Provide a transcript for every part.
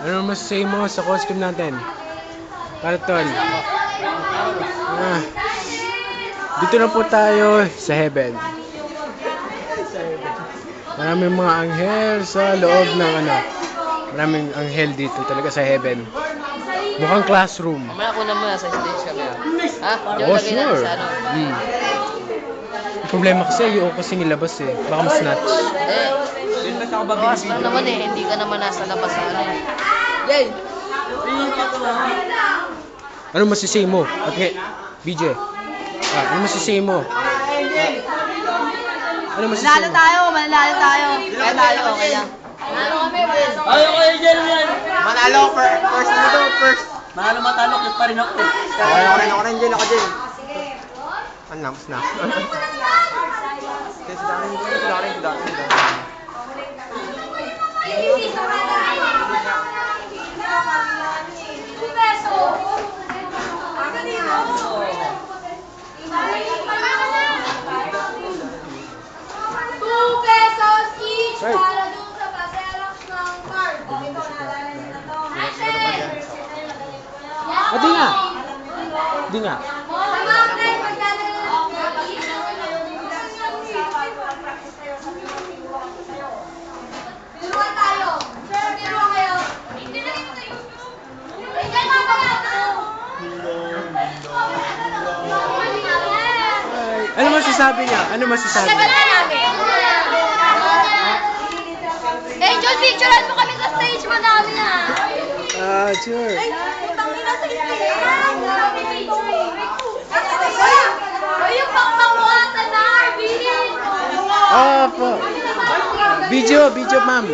Ano masasay mo sa costume natin? Carton. Dito na po tayo sa heaven. Maraming mga anghel sa loob ng ano. Maraming anghel dito talaga sa heaven. Mukhang classroom. Mamaya kuna muna sa stage kami ha? Oh, sure. Problema kasi yung kasi nilabas eh. Baka mas-snatch. Bawas lang naman eh. Hindi ka naman nasa labas sa ano eh. Yay! Ano masisay mo? Okay, BJ. Ano masisay mo? Ano masisay mo? Manalo tayo. Kaya tayo, okay lang. Ayaw kayo dyan yan. Manalo, first na ito, first. Manalo matalo, cute pa rin ako. Ako rin dyan, ako dyan. Ano na, mas na. Para doon sa paserox ng card. Ito, naalala niyo na to. Di nga. Di nga. Sa mga friend, magdadala ng biruan tayo. Sir, biruan kayo. Hindi na rin tayo. Hindi na pala. Ano masasabi niya? Ano masasabi? Angel, picturean mo kami sa stage. Madami na. Sure. Putang ina sa stage. Yung pangpanguatan na, Arvin. Po. Video, ma'am.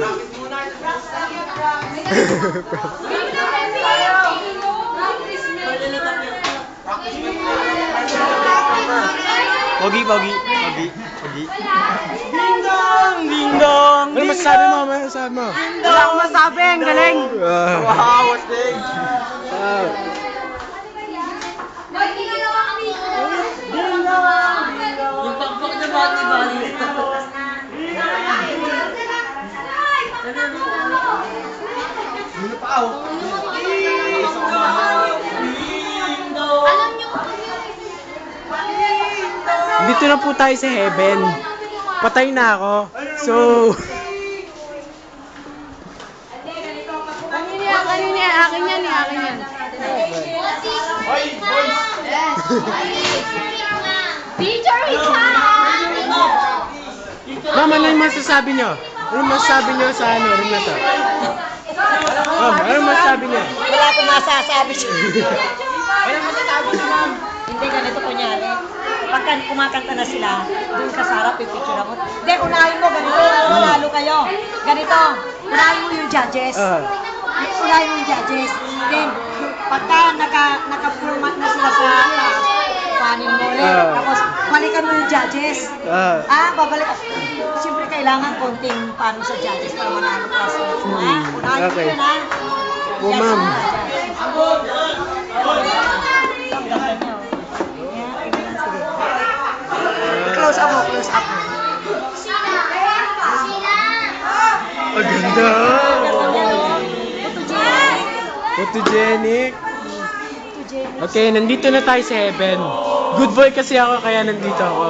Pogi. Ding dong! Ano masasabi mo? Ano masasabi mo? Wala akong masabi, ang galing! Wow, what's this? Boy, tingnan mo kami. Yung pakpak na bati-bati. Ano pa ako? Alam niyo, Dito na po tayo sa heaven. Patay na ako. So, Kanina yan, akin yan. Teacher, wait na! ma'am, ano yung masasabi niyo? Ano masasabi niyo sa ano? Room na to? Ma'am, ano masasabi niyo? Wala akong masasabi siya. Wala masasabi siya, ma'am. Hindi, ganito kunyari. Pagka kumakanta na sila, dun sa sarap, pipicture ako. Hindi, unahin mo, ganito, manalo kayo. Ganito, unahin mo yung judges. Unahin mo yung judges. Then, pagka naka-format na sila sa taas, panin mo ulit. Tapos, balikan mo yung judges. Babalik. Siyempre, kailangan konting paano sa judges para manalo ka. Unahin mo Okay. yun, ha? Po, ma'am. Close up mo, close up mo. Ang ganda! Photogenic. Okay, nandito na tayo sa heaven. Good boy kasi ako, kaya nandito ako.